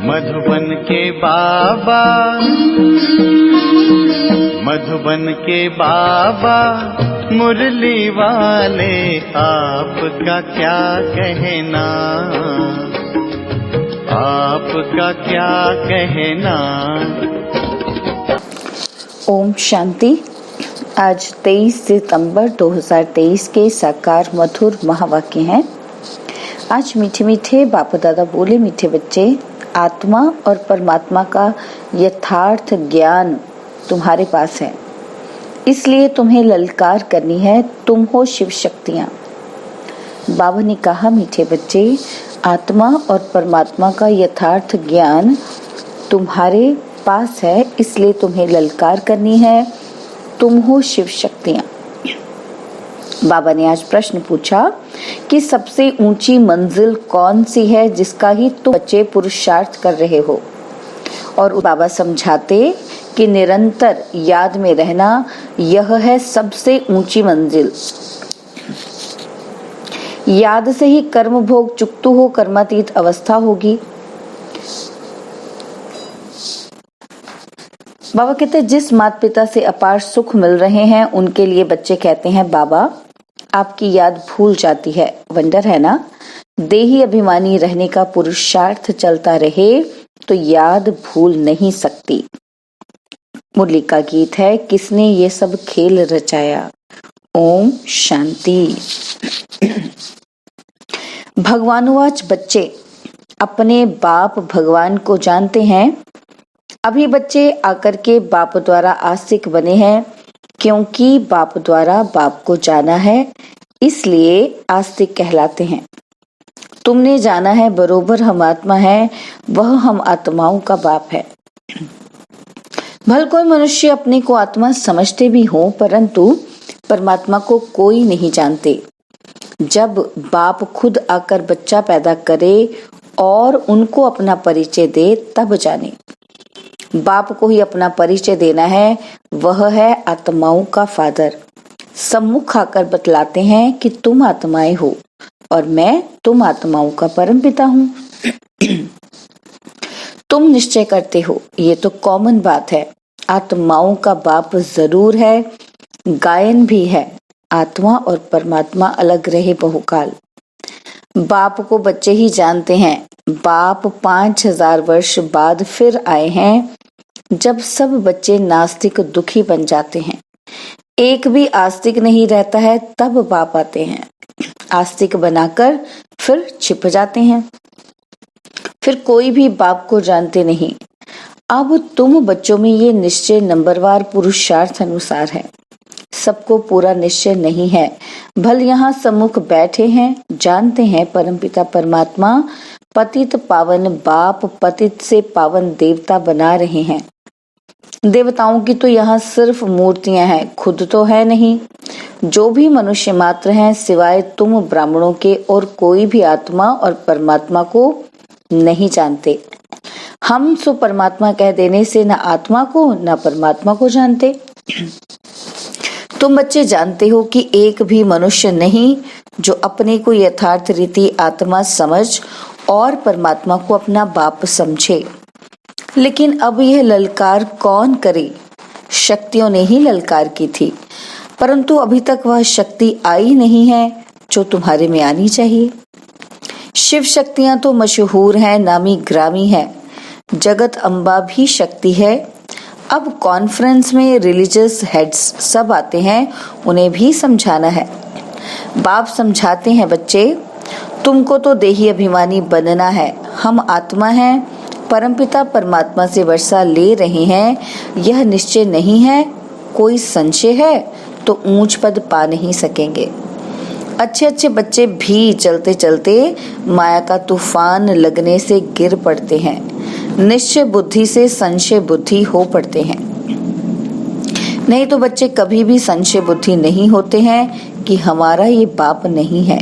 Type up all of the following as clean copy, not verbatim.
मधुबन के बाबा, मधुबन के बाबा मुरली वाले, आपका क्या कहना, आपका क्या कहना। ओम शांति। आज 23 सितंबर 2023 के साकार मधुर महावाक्य हैं। आज मीठे मीठे बाप दादा बोले, मीठे बच्चे, आत्मा और परमात्मा का यथार्थ ज्ञान तुम्हारे पास है, इसलिए तुम्हें ललकार करनी है। तुम हो शिव शक्तियाँ। बाबा ने कहा, मीठे बच्चे, आत्मा और परमात्मा का यथार्थ ज्ञान तुम्हारे पास है, इसलिए तुम्हें ललकार करनी है। तुम हो शिव शक्तियाँ। बाबा ने आज प्रश्न पूछा कि सबसे ऊंची मंजिल कौन सी है जिसका ही तुम बच्चे पुरुषार्थ कर रहे हो। और बाबा समझाते कि निरंतर याद में रहना, यह है सबसे ऊंची मंजिल। याद से ही कर्म भोग चुकतु हो कर्मातीत अवस्था होगी। बाबा कहते हैं, जिस माता पिता से अपार सुख मिल रहे हैं उनके लिए बच्चे कहते हैं, बाबा आपकी याद भूल जाती है। वंडर है ना। देही अभिमानी रहने का पुरुषार्थ चलता रहे तो याद भूल नहीं सकती। मुरली का गीत है, किसने ये सब खेल रचाया। ओम शांति। भगवानुवाच, बच्चे अपने बाप भगवान को जानते हैं। अभी बच्चे आकर के बाप द्वारा आस्तिक बने हैं, क्योंकि बाप द्वारा बाप को जाना है, इसलिए आस्तिक कहलाते हैं। तुमने जाना है बरोबर हम आत्मा है, वह हम आत्माओं का बाप है। भले कोई मनुष्य अपने को आत्मा समझते भी हो, परंतु परमात्मा को कोई नहीं जानते। जब बाप खुद आकर बच्चा पैदा करे और उनको अपना परिचय दे, तब जाने। बाप को ही अपना परिचय देना है, वह है आत्माओं का फादर। सम्मुख आकर बतलाते हैं कि तुम आत्माएं हो और मैं तुम आत्माओं का परम पिता हूँ। तुम निश्चय करते हो, ये तो कॉमन बात है। आत्माओं का बाप जरूर है, गायन भी है। आत्मा और परमात्मा अलग रहे बहुकाल। बाप को बच्चे ही जानते हैं। बाप 5000 वर्ष बाद फिर आए हैं, जब सब बच्चे नास्तिक दुखी बन जाते हैं। एक भी आस्तिक नहीं रहता है, तब बाप आते हैं। आस्तिक बनाकर फिर छिप जाते हैं। फिर कोई भी बाप को जानते नहीं। अब तुम बच्चों में ये निश्चय नंबरवार पुरुषार्थ अनुसार है। सबको पूरा निश्चय नहीं है। भल यहाँ सम्मुख बैठे हैं, जानते हैं परमपिता परमात्मा पतित पावन बाप पतित से पावन देवता बना रहे हैं। देवताओं की तो यहाँ सिर्फ मूर्तियां हैं, खुद तो है नहीं। जो भी मनुष्य मात्र हैं, सिवाय तुम ब्राह्मणों के, और कोई भी आत्मा और परमात्मा को नहीं जानते। हम सो परमात्मा कह देने से न आत्मा को न परमात्मा को जानते। तुम बच्चे जानते हो कि एक भी मनुष्य नहीं जो अपने को यथार्थ रीति आत्मा समझ और परमात्मा को अपना बाप समझे। लेकिन अब यह ललकार कौन करे? शक्तियों ने ही ललकार की थी, परंतु अभी तक वह शक्ति आई नहीं है जो तुम्हारे में आनी चाहिए। शिव शक्तियां तो मशहूर हैं, नामी ग्रामी है। जगत अम्बा भी शक्ति है। अब कॉन्फ्रेंस में रिलीजियस हेड्स सब आते हैं, उन्हें भी समझाना है। बाप समझाते हैं, बच्चे तुमको तो देही अभिमानी बनना है। हम आत्मा हैं, परमपिता परमात्मा से वर्षा ले रहे हैं। यह निश्चय नहीं है, कोई संशय है तो ऊंच पद पा नहीं सकेंगे। अच्छे अच्छे बच्चे भी चलते चलते माया का तूफान लगने से गिर पड़ते हैं। निश्चय बुद्धि से संशय बुद्धि हो पड़ते हैं। नहीं तो बच्चे कभी भी संशय बुद्धि नहीं होते हैं कि हमारा ये बाप नहीं है।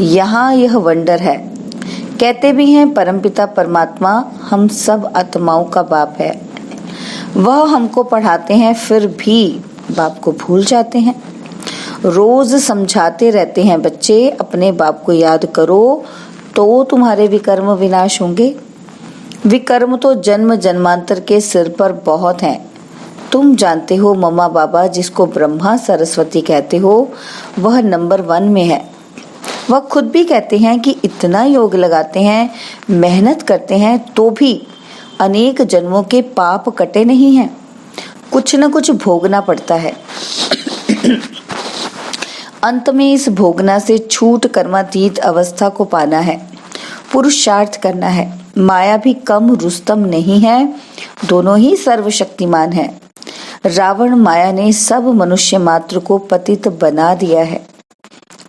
यहाँ यह वंडर है। कहते भी हैं परमपिता परमात्मा हम सब आत्माओं का बाप है। वह हमको पढ़ाते हैं, फिर भी बाप को भूल जाते हैं। रोज समझाते रहते हैं, बच्चे अपने बाप को याद करो तो तुम्हारे विकर्म विनाश होंगे। विकर्म तो जन्म जन्मांतर के सिर पर बहुत हैं। तुम जानते हो मम्मा बाबा, जिसको ब्रह्मा सरस्वती कहते हो, वह नंबर 1 में है। वह खुद भी कहते हैं कि इतना योग लगाते हैं, मेहनत करते हैं, तो भी अनेक जन्मों के पाप कटे नहीं हैं। कुछ न कुछ भोगना पड़ता है। अंत में इस भोगना से छूट कर्मातीत अवस्था को पाना है, पुरुषार्थ करना है। माया भी कम रुस्तम नहीं है, दोनों ही सर्वशक्तिमान है। रावण माया ने सब मनुष्य मात्र को पतित बना दिया है।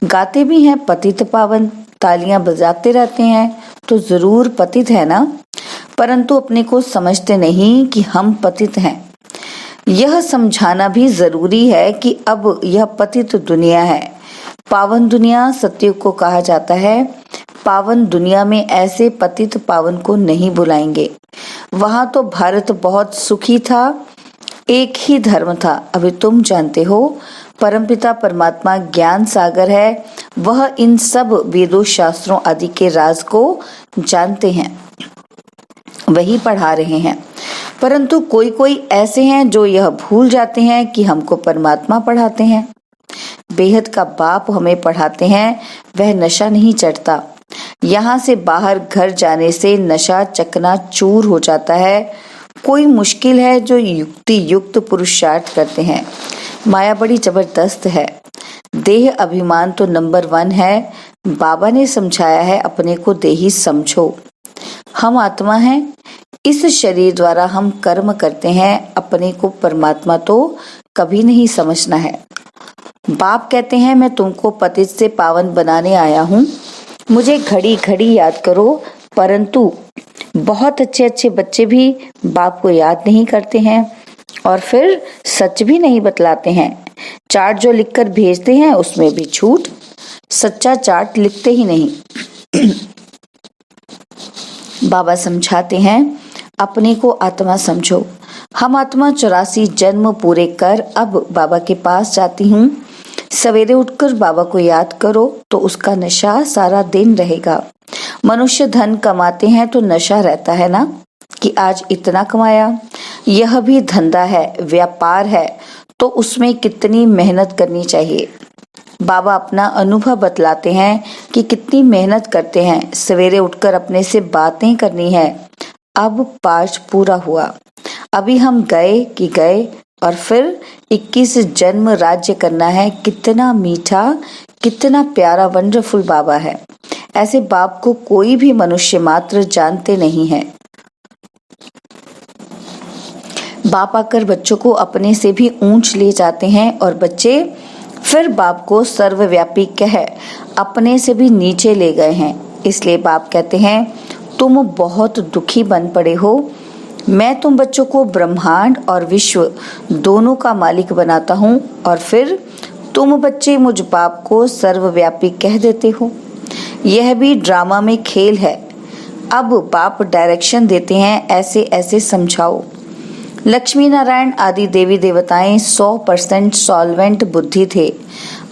गाते भी हैं पतित पावन, तालियां बजाते रहते हैं तो जरूर पतित है ना, परंतु अपने को समझते नहीं कि हम पतित हैं। यह समझाना भी जरूरी है कि अब यह पतित दुनिया है। पावन दुनिया सतयुग को कहा जाता है। पावन दुनिया में ऐसे पतित पावन को नहीं बुलाएंगे। वहां तो भारत बहुत सुखी था, एक ही धर्म था। अभी तुम जानते हो परमपिता परमात्मा ज्ञान सागर है। वह इन सब वेदों शास्त्रों आदि के राज को जानते हैं, वही पढ़ा रहे हैं। परंतु कोई कोई ऐसे हैं जो यह भूल जाते हैं कि हमको परमात्मा पढ़ाते हैं। बेहद का बाप हमें पढ़ाते हैं, वह नशा नहीं चढ़ता। यहाँ से बाहर घर जाने से नशा चकनाचूर हो जाता है। कोई मुश्किल है जो युक्ति युक्त पुरुषार्थ करते हैं। माया बड़ी जबरदस्त है। देह अभिमान तो नंबर 1 है। बाबा ने समझाया है, अपने को देही समझो। हम आत्मा हैं, इस शरीर द्वारा हम कर्म करते हैं। अपने को परमात्मा तो कभी नहीं समझना है। बाप कहते हैं, मैं तुमको पतित से पावन बनाने आया हूँ, मुझे घड़ी घड़ी याद करो। परंतु बहुत अच्छे अच्छे बच्चे भी बाप को याद नहीं करते हैं और फिर सच भी नहीं बतलाते हैं। चार्ट जो लिखकर भेजते हैं उसमें भी झूठ, सच्चा चार्ट लिखते ही नहीं। बाबा समझाते हैं, अपने को आत्मा समझो। हम आत्मा 84 जन्म पूरे कर अब बाबा के पास जाती हूँ। सवेरे उठकर बाबा को याद करो तो उसका नशा सारा दिन रहेगा। मनुष्य धन कमाते हैं तो नशा रहता है ना, कि आज इतना कमाया। यह भी धंधा है, व्यापार है, तो उसमें कितनी मेहनत करनी चाहिए। बाबा अपना अनुभव बतलाते हैं कि कितनी मेहनत करते हैं। सवेरे उठकर अपने से बातें करनी है। अब पाठ पूरा हुआ, अभी हम गए और फिर 21 जन्म राज्य करना है। कितना मीठा, कितना प्यारा वंडरफुल बाबा है। ऐसे बाप को कोई भी मनुष्य मात्र जानते नहीं है। बाप आकर बच्चों को अपने से भी ऊंच ले जाते हैं और बच्चे फिर बाप को सर्वव्यापी कह अपने से भी नीचे ले गए हैं। इसलिए बाप कहते हैं, तुम बहुत दुखी बन पड़े हो। मैं तुम बच्चों को ब्रह्मांड और विश्व दोनों का मालिक बनाता हूँ और फिर तुम बच्चे मुझ बाप को सर्वव्यापी कह देते हो। यह भी ड्रामा में खेल है। अब बाप डायरेक्शन देते हैं, ऐसे ऐसे समझाओ। लक्ष्मी नारायण आदि देवी देवताएं 100% सॉल्वेंट बुद्धि थे,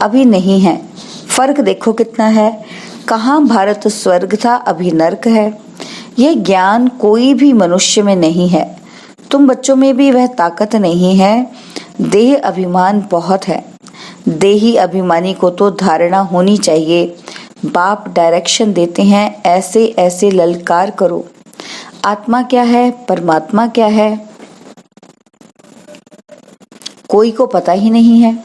अभी नहीं है। फर्क देखो कितना है। कहाँ भारत स्वर्ग था, अभी नर्क है। यह ज्ञान कोई भी मनुष्य में नहीं है। तुम बच्चों में भी वह ताकत नहीं है। देह अभिमान बहुत है। देही अभिमानी को तो धारणा होनी चाहिए। बाप डायरेक्शन देते हैं, ऐसे ऐसे ललकार करो। आत्मा क्या है, परमात्मा क्या है, कोई को पता ही नहीं है।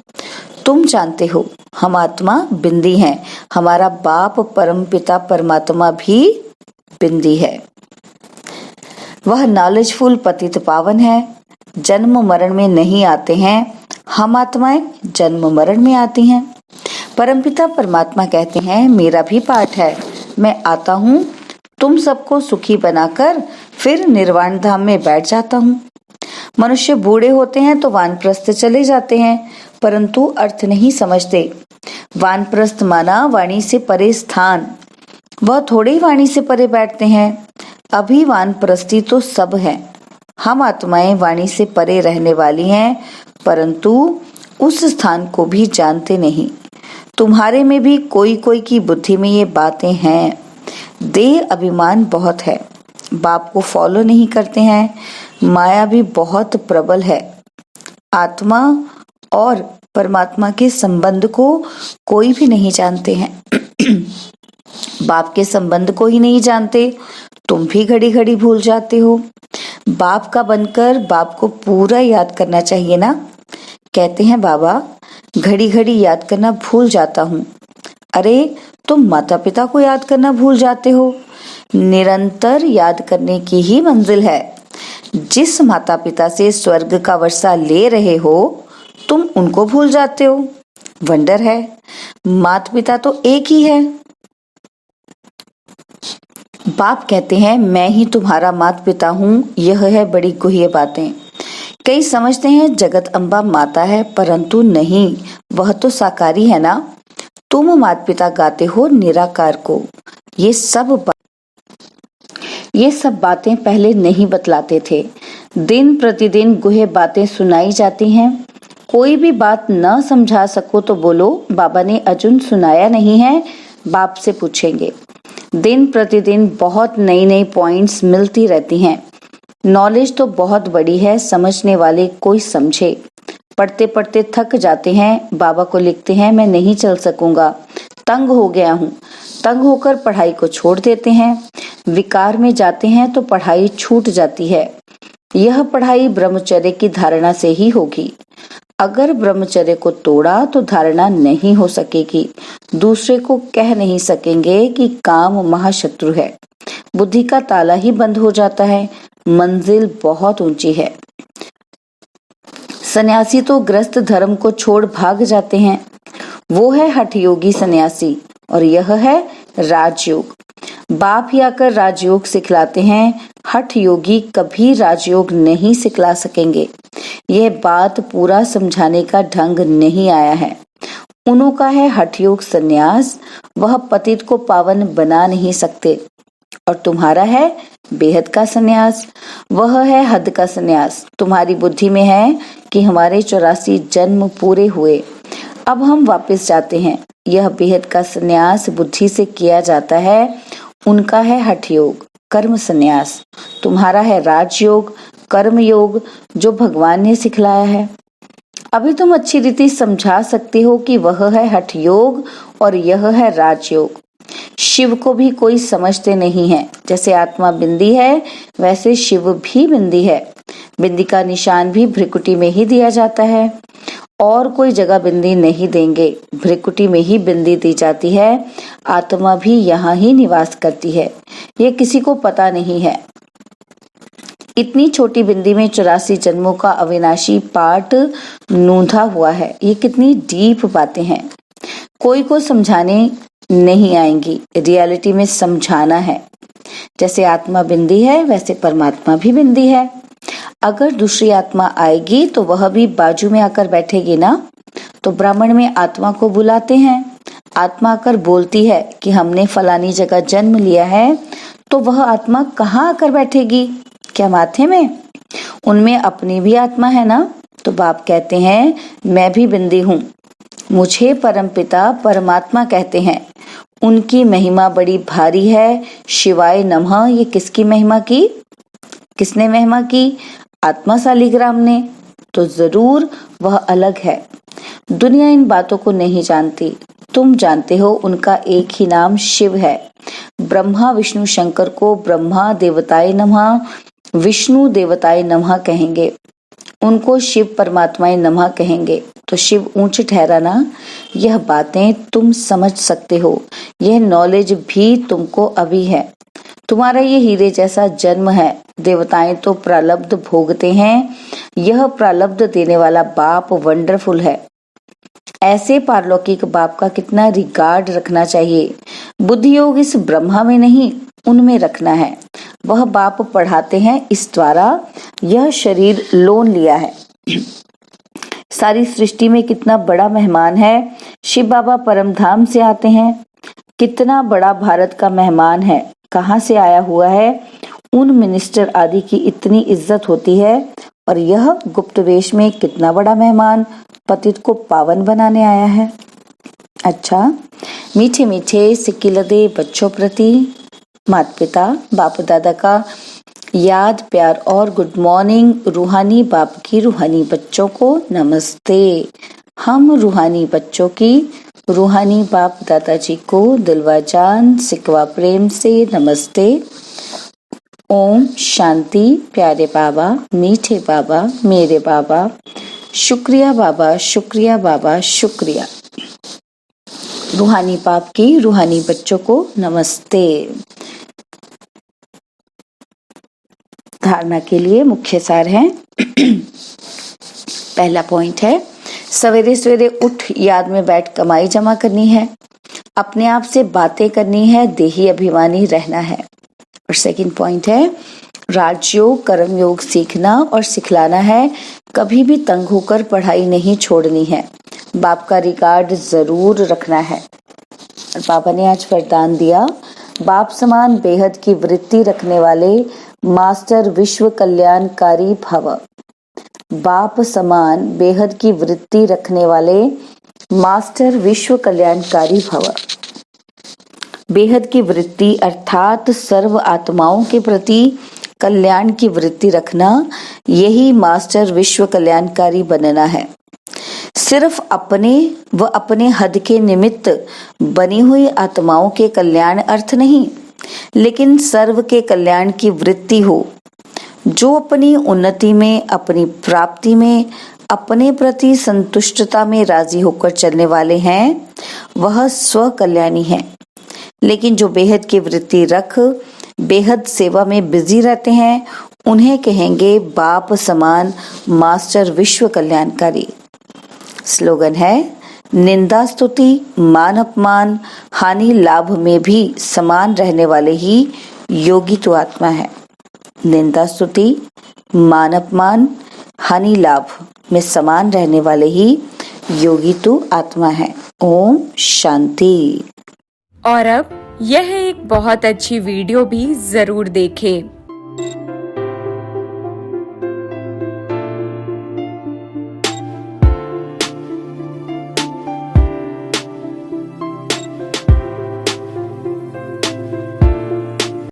तुम जानते हो हम आत्मा बिंदी हैं। हमारा बाप परमपिता परमात्मा भी बिंदी है। वह नॉलेजफुल पतित पावन है, जन्म मरण में नहीं आते हैं। हम आत्माएं जन्म मरण में आती हैं। परमपिता परमात्मा कहते हैं, मेरा भी पाठ है। मैं आता हूँ तुम सबको सुखी बनाकर, फिर निर्वाण धाम में बैठ जाता हूँ। मनुष्य बूढ़े होते हैं तो वानप्रस्थ चले जाते हैं, परंतु अर्थ नहीं समझते। वानप्रस्थ माना वाणी से परे स्थान। वह थोड़े ही वाणी से परे बैठते हैं। अभी वानप्रस्थी तो सब है। हम आत्माएं वाणी से परे रहने वाली हैं, परंतु उस स्थान को भी जानते नहीं। तुम्हारे में भी कोई कोई की बुद्धि में ये बातें हैं। देह अभिमान बहुत है। बाप को फॉलो नहीं करते हैं। माया भी बहुत प्रबल है। आत्मा और परमात्मा के संबंध को कोई भी नहीं जानते हैं। बाप के संबंध को ही नहीं जानते। तुम भी घड़ी घड़ी भूल जाते हो। बाप का बनकर बाप को पूरा याद करना चाहिए ना। कहते हैं बाबा घड़ी घड़ी याद करना भूल जाता हूँ। अरे तुम माता पिता को याद करना भूल जाते हो। निरंतर याद करने की ही मंजिल है। जिस माता पिता से स्वर्ग का वर्षा ले रहे हो तुम उनको भूल जाते हो। वंडर है, माता पिता तो एक ही है। बाप कहते हैं मैं ही तुम्हारा माता पिता हूँ। यह है बड़ी गुह्य बातें। कई समझते हैं जगत अम्बा माता है, परंतु नहीं, वह तो साकारी है ना। तुम माता पिता गाते हो निराकार को। ये सब बातें पहले नहीं बतलाते थे। दिन प्रतिदिन गुह्य बातें सुनाई जाती हैं। कोई भी बात न समझा सको तो बोलो बाबा ने अर्जुन सुनाया नहीं है। बाप से पूछेंगे। दिन प्रतिदिन बहुत नई नई पॉइंट्स मिलती रहती हैं। नॉलेज तो बहुत बड़ी है, समझने वाले कोई समझे। पढ़ते पढ़ते थक जाते हैं। बाबा को लिखते हैं मैं नहीं चल सकूंगा, तंग हो गया हूँ। तंग होकर पढ़ाई को छोड़ देते हैं। विकार में जाते हैं तो पढ़ाई छूट जाती है। यह पढ़ाई ब्रह्मचर्य की धारणा से ही होगी। अगर ब्रह्मचर्य को तोड़ा तो धारणा नहीं हो सकेगी। दूसरे को कह नहीं सकेंगे कि काम महाशत्रु है। बुद्धि का ताला ही बंद हो जाता है। मंजिल बहुत ऊंची है। सन्यासी तो ग्रस्त धर्म को छोड़ भाग जाते हैं। वो है हठ योगी सन्यासी और यह है राजयोग। बाप ही आकर राजयोग सिखलाते हैं। हठ योगी कभी राजयोग नहीं सिखला सकेंगे। यह बात पूरा समझाने का ढंग नहीं आया है। उन्हों का है हठ योग सन्यास। वह पतित को पावन बना नहीं सकते। और तुम्हारा है बेहद का सन्यास। वह है हद का सन्यास। तुम्हारी बुद्धि में है कि हमारे 84 जन्म पूरे हुए, अब हम वापस जाते हैं। यह बेहद का सन्यास बुद्धि से किया जाता है। उनका है हठ योग कर्म सन्यास। तुम्हारा है राजयोग कर्म योग जो भगवान ने सिखलाया है। अभी तुम अच्छी रीति समझा सकते हो कि वह है हठ योग और यह है राजयोग। शिव को भी कोई समझते नहीं है। जैसे आत्मा बिंदी है वैसे शिव भी बिंदी है। बिंदी का निशान भी भ्रिकुटी में ही दिया जाता है। और कोई जगह बिंदी नहीं देंगे। भ्रिकुटी में ही बिंदी दी जाती है। आत्मा भी यहाँ ही निवास करती है। ये किसी को पता नहीं है। इतनी छोटी बिंदी में 84 जन्मों का अविनाशी पाठ नूंधा हुआ है। ये कितनी डीप बातें हैं। कोई को समझाने नहीं आएंगी। रियलिटी में समझाना है। जैसे आत्मा बिंदी है वैसे परमात्मा भी बिंदी है। अगर दूसरी आत्मा आएगी तो वह भी बाजू में आकर बैठेगी ना। तो ब्राह्मण में आत्मा को बुलाते हैं। आत्मा आकर बोलती है कि हमने फलानी जगह जन्म लिया है। तो वह आत्मा कहाँ आकर बैठेगी? क्या माथे में? उनमें अपनी भी आत्मा है ना। तो बाप कहते हैं मैं भी बिंदी हूँ। मुझे परमपिता परमात्मा कहते हैं। उनकी महिमा बड़ी भारी है। शिवाय नमः। ये किसकी महिमा की? किसने महिमा की? आत्मा शालिग्राम ने। तो जरूर वह अलग है। दुनिया इन बातों को नहीं जानती। तुम जानते हो उनका एक ही नाम शिव है। ब्रह्मा विष्णु शंकर को ब्रह्मा देवताय नमः विष्णु देवताय नमः कहेंगे। उनको शिव परमात्माय नमः कहेंगे। तो शिव ऊंच ठहरा ना। यह बातें तुम समझ सकते हो। यह नॉलेज भी तुमको अभी है। तुम्हारा ये हीरे जैसा जन्म है। देवताएं तो प्रालब्ध भोगते हैं। यह प्रालब्ध देने वाला बाप वंडरफुल है। ऐसे पारलौकिक बाप का कितना रिगार्ड रखना चाहिए। बुद्धि योग इस ब्रह्मा में नहीं उनमें रखना है। वह बाप पढ़ाते हैं इस द्वारा। यह शरीर लोन लिया है। सारी सृष्टि में कितना बड़ा मेहमान है। शिव बाबा परम धाम से आते हैं। कितना बड़ा भारत का मेहमान है। कहाँ से आया हुआ है। उन मिनिस्टर आदि की इतनी इज्जत होती है। और यह गुप्त वेश में कितना बड़ा मेहमान पतित को पावन बनाने आया है। अच्छा, मीठे मीठे सिक्की लदे बच्चों प्रति माता पिता बाप दादा का याद प्यार और गुड मॉर्निंग। रूहानी बाप की रूहानी बच्चों को नमस्ते। हम रूहानी बच्चों की रूहानी बाप दादाजी को दिलवा जान सिकवा प्रेम से नमस्ते। ओम शांति। प्यारे बाबा, मीठे बाबा, मेरे बाबा, शुक्रिया बाबा, शुक्रिया बाबा, शुक्रिया। रूहानी बाप की रूहानी बच्चों को नमस्ते। धारणा के लिए मुख्य सार है। पहला पॉइंट है, सवेरे सवेरे उठ याद में बैठ कमाई जमा करनी है, अपने आप से बातें करनी है, देही अभिमानी रहना है। और सेकंड पॉइंट है, राजयोग कर्म योग सीखना और सिखलाना है, कभी भी तंग होकर पढ़ाई नहीं छोड़नी है, बाप का रिकॉर्ड जरूर रखना है। और बाबा ने आज वरदान दिया, बाप समान बेहद की वृत्ति रखने वाले मास्टर विश्व कल्याणकारी भव। बाप समान बेहद की वृत्ति रखने वाले मास्टर विश्व कल्याणकारी भव। बेहद की वृत्ति अर्थात सर्व आत्माओं के प्रति कल्याण की वृत्ति रखना, यही मास्टर विश्व कल्याणकारी बनना है। सिर्फ अपने व अपने हद के निमित्त बनी हुई आत्माओं के कल्याण अर्थ नहीं, लेकिन सर्व के कल्याण की वृत्ति हो। जो अपनी उन्नति में, अपनी प्राप्ति में, अपने प्रति संतुष्टता में राजी होकर चलने वाले हैं, वह स्व कल्याणी है। लेकिन जो बेहद की वृत्ति रख बेहद सेवा में बिजी रहते हैं, उन्हें कहेंगे बाप समान मास्टर विश्व कल्याणकारी। स्लोगन है, निंदा स्तुति मान अपमान हानि लाभ में भी समान रहने वाले ही योगी तो आत्मा है। निंदा स्तुति मान अपमान हानि लाभ में समान रहने वाले ही योगी तो आत्मा है। ओम शांति। और अब यह एक बहुत अच्छी वीडियो भी जरूर देखें।